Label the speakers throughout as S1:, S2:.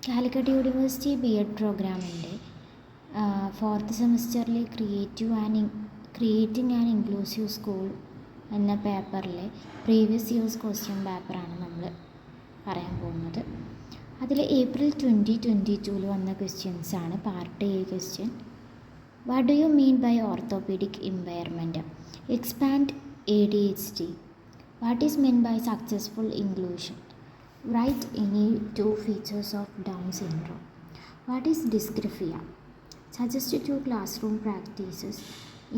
S1: Calicut university BEd പ്രോഗ്രാമിൻ്റെ 4th സെമസ്റ്ററിലെ creating and inclusive school എന്ന പേപ്പറിലെ പ്രീവിയസ് ഇയേഴ്സ് ക്വസ്റ്റ്യൻ പേപ്പറാണ് നമ്മൾ പറയാൻ പോകുന്നത്. അതിൽ April 2022 വന്ന ക്വസ്റ്റ്യൻസാണ്. Part A question: what do you mean by orthopaedic impairment? Expand ADHD. What is meant by successful inclusion? Write any two features of Down syndrome. What is dysgraphia? Suggest two classroom practices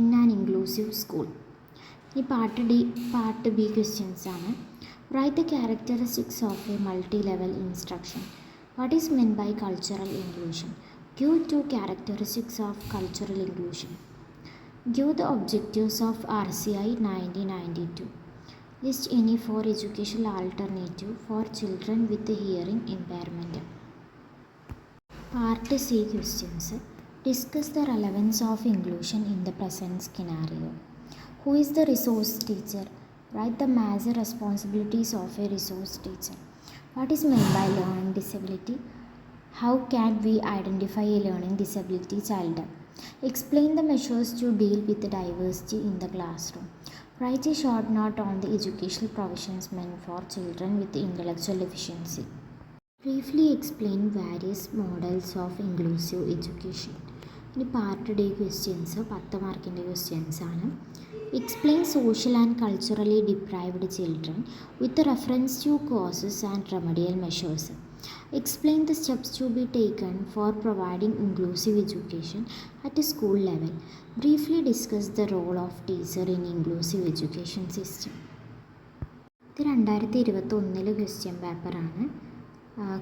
S1: in an inclusive school. ഈ part B questions ആണ്. Write the characteristics of a multi-level instruction. What is meant by cultural inclusion? Give two characteristics of cultural inclusion. Give the objectives of RCI 1992. List any four educational alternative for children with hearing impairment. Part C questions: discuss the relevance of inclusion in the present scenario. Who is the resource teacher? Write the major responsibilities of a resource teacher. What is meant by learning disability? How can we identify a learning disability child? Explain the measures to deal with the diversity in the classroom. Write a short note on the educational provisions meant for children with intellectual deficiency. Briefly explain various models of inclusive education. ഇനി part D questions 10 മാർക്കിൻ്റെ questions ആണ്. Explain social and culturally deprived children with reference to causes and remedial measures. Explain the steps to be taken for providing inclusive education at a school level. Briefly discuss the role of teacher in inclusive education system. ഇത് 2021 question പേപ്പറാണ്.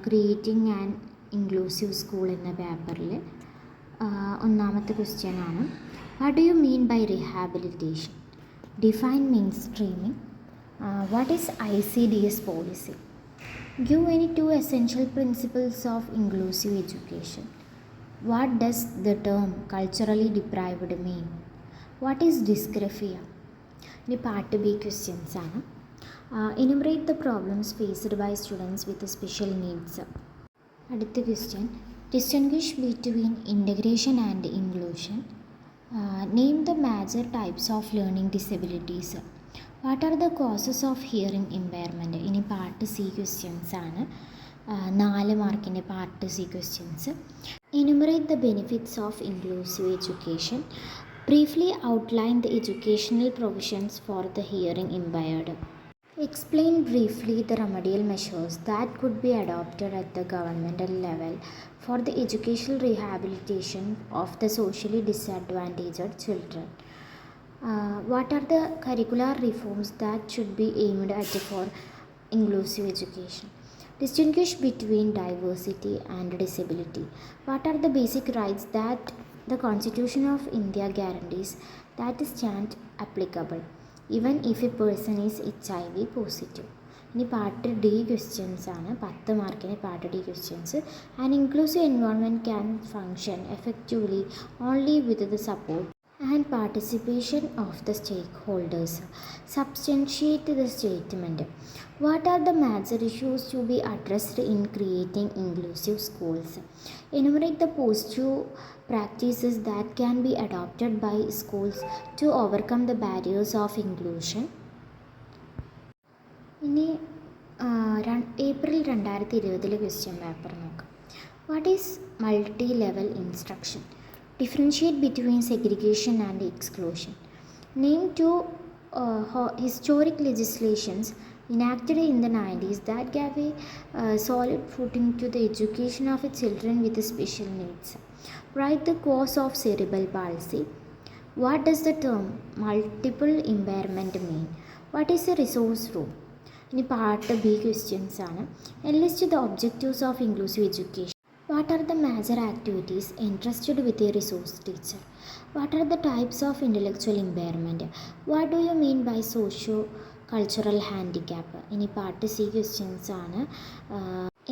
S1: Creating and inclusive school എന്ന പേപ്പറിൽ ഒന്നാമത്തെ question ആണ്. What do you mean by rehabilitation? Define മെയിൻ സ്ട്രീമിംഗ്. What is ICDS policy? Give any two essential principles of inclusive education. What does the term culturally deprived mean? What is dysgraphia? ഇനി part B questions ആണ്. Enumerate the problems faced by students with special needs. അടുത്ത question: distinguish between integration and inclusion. Name the major types of learning disabilities. What are the causes of hearing impairment? ഇനി part C questions ആണ്. 4 മാർക്കിൻ്റെ part C questions. Enumerate the benefits of inclusive education. Briefly outline the educational provisions for the hearing impaired. Explain briefly the remedial measures that could be adopted at the governmental level for the educational rehabilitation of the socially disadvantaged children. What are the curricular reforms that should be aimed at for inclusive education? Distinguish between diversity and disability. What are the basic rights that the Constitution of India guarantees that stand applicable even if a person is HIV positive? ഇനി part D questions ആണ്. 10 മാർക്കിന് part D questions. An inclusive environment can function effectively only with the support and participation of the stakeholders. Substantiate the statement. What are the major issues to be addressed in creating inclusive schools? Enumerate the positive practices that can be adopted by schools to overcome the barriers of inclusion. ഇനി April 2020 question paper നോക്കാം. What is multi level instruction? Differentiate between segregation and exclusion. Name two historic legislations enacted in the 90s that gave a solid footing to the education of children with special needs. Write the cause of cerebral palsy. What does the term multiple impairment mean? What is a resource room? ഇനി part B questions ആണ്. Enlist the objectives of inclusive education. What are the major activities entrusted with a resource teacher? What are the types of intellectual impairment? What do you mean by socio-cultural handicap? ഇനി part C questions ആണ്.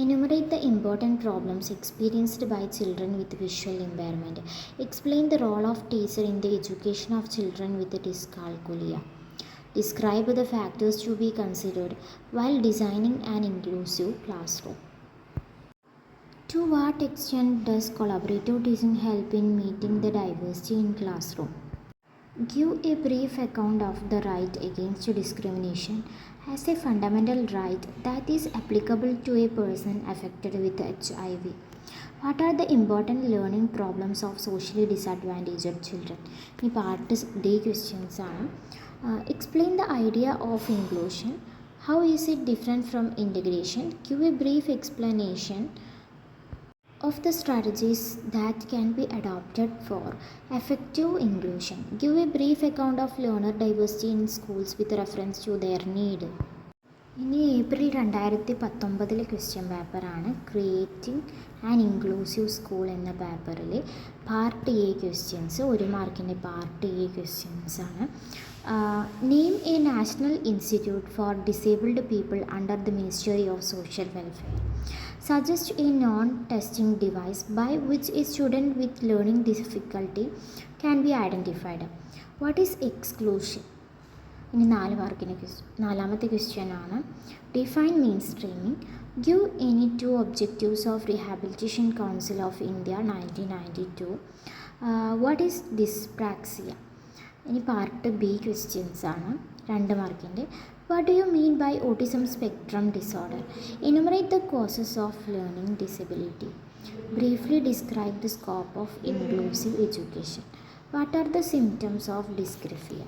S1: Enumerate the important problems experienced by children with visual impairment. Explain the role of teacher in the education of children with dyscalculia. Describe the factors to be considered while designing an inclusive classroom. To what extent does collaborative teaching help in meeting the diversity in classroom? Give a brief account of the right against discrimination as a fundamental right that is applicable to a person affected with HIV. What are the important learning problems of socially disadvantaged children? ഈ part D questions ആണ്. Explain the idea of inclusion. How is it different from integration? Give a brief explanation of the strategies that can be adopted for effective inclusion. Give a brief account of learner diversity in schools with reference to their need. ഇനി April 2019 question പേപ്പറാണ് creating and inclusive school എന്ന പേപ്പറിൽ part A questions, 1 മാർക്കിൻ്റെ part A questions ആണ്. Name A national institute four disabled people under the ministry of social welfare. Suggest a non-testing device by which a student with learning difficulty can be identified. What is exclusion? ഇനി 4 മാർക്കിന് നാലാമത്തെ question ആണ്. Define മെയിൻ streaming. Give any 2 objectives of rehabilitation council of India 1992. What is dyspraxia? ഇനി part B questions ആണ്, 2 മാർക്കിൻ്റെ. What do you mean by autism spectrum disorder? Enumerate the causes of learning disability. Briefly describe the scope of inclusive education. What are the symptoms of dysgraphia?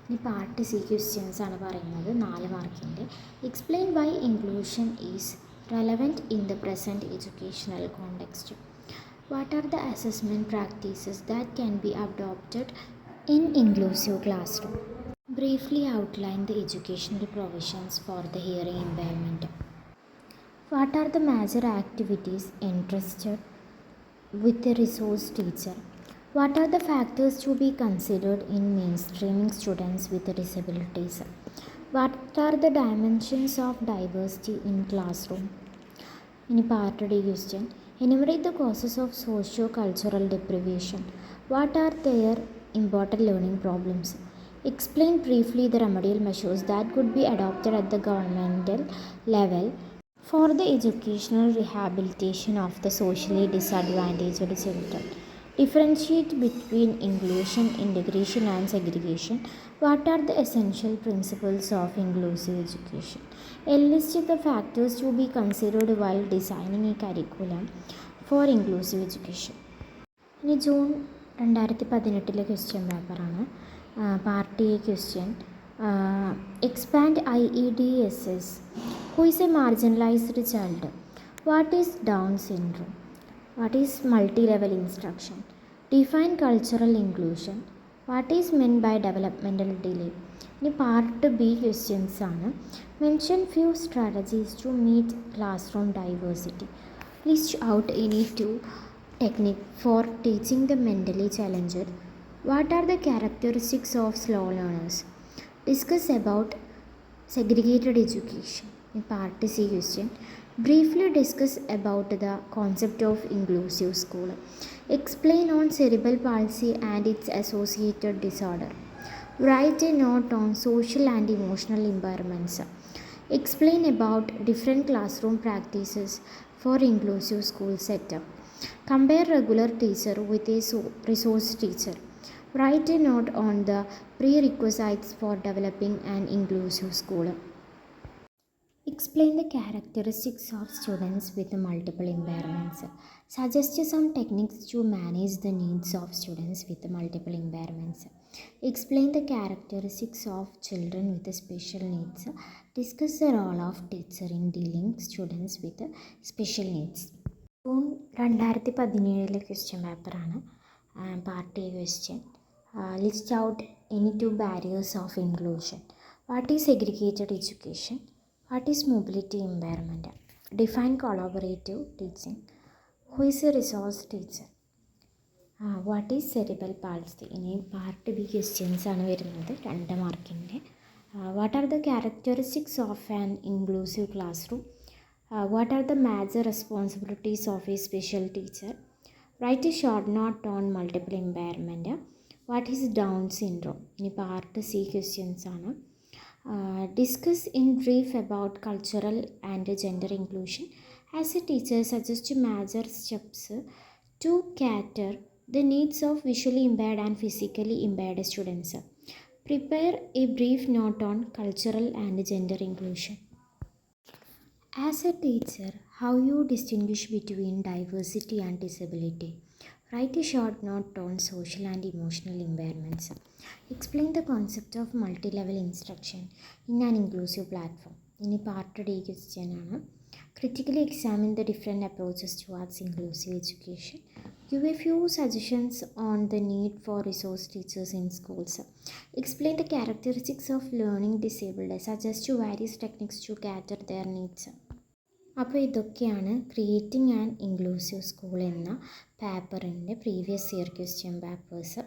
S1: ഇനി part C questions ആണ് പറയുന്നത്, 4 മാർക്കിൻ്റെ. Explain Y inclusion is relevant in the present educational context. What are the assessment practices that can be adopted in inclusive classroom. Briefly outline the educational provisions for the hearing impairment. What are the major activities entrusted with a resource teacher? What are the factors to be considered in mainstreaming students with disabilities? What are the dimensions of diversity in classroom? In part D question, enumerate the causes of socio-cultural deprivation. What are their important learning problems? Explain briefly the remedial measures that could be adopted at the governmental level for the educational rehabilitation of the socially disadvantaged children. Differentiate between inclusion, integration and segregation. What are the essential principles of inclusive education? Enlist the factors to be considered while designing a curriculum for inclusive education. ഇനി June 2018 question പേപ്പറാണ്. Part A question. Expand IEDSS. Who is A marginalised child? What is down syndrome? What is multi-level instruction? Define cultural inclusion. What is meant by developmental delay? ഇനി part B questions ആണ്. Mention few strategies to meet classroom diversity. List out any 2 technique for teaching the mentally challenged. What are the characteristics of slow learners? Discuss about segregated education. In part C question, briefly discuss about the concept of inclusive school. Explain on cerebral palsy and its associated disorder. Write a note on social and emotional impairments. Explain about different classroom practices for inclusive school setup. Compare regular teacher with a resource teacher. Write a note on the prerequisites for developing an inclusive school. Explain the characteristics of students with multiple impairments. Suggest some techniques to manage the needs of students with multiple impairments. Explain the characteristics of children with special needs. Discuss the role of teacher in dealing students with special needs. June 2017 question പേപ്പറാണ്. Part A question. List out any 2 barriers of inclusion. What is segregated education? What is mobility impairment? Define collaborative teaching. Who is a resource teacher? What is cerebral palsy? ഇനി part B questions ആണ് വരുന്നത്, 2 മാർക്കിൻ്റെ. What are the characteristics of an inclusive classroom? What are the major responsibilities of a special teacher? Write a short note on multiple impairment. What is Down syndrome? ഇനി part C questions ആണ്. Discuss in brief about cultural and gender inclusion As a teacher, suggest major steps to cater the needs of visually impaired and physically impaired students. Prepare a brief note on cultural and gender inclusion. As a teacher, how you distinguish between diversity and disability? Write a short note on social and emotional impairments. Explain the concept of multi-level instruction in an inclusive platform. ഇനി part D question ആണ്. Critically examine the different approaches towards inclusive education. Give a few suggestions on the need for resource teachers in schools. Explain the characteristics of learning disabled. Suggest various techniques to cater their needs. അപ്പോൾ ഇതൊക്കെയാണ് creating and inclusive school എന്ന പേപ്പറിൻ്റെ previous year question papers.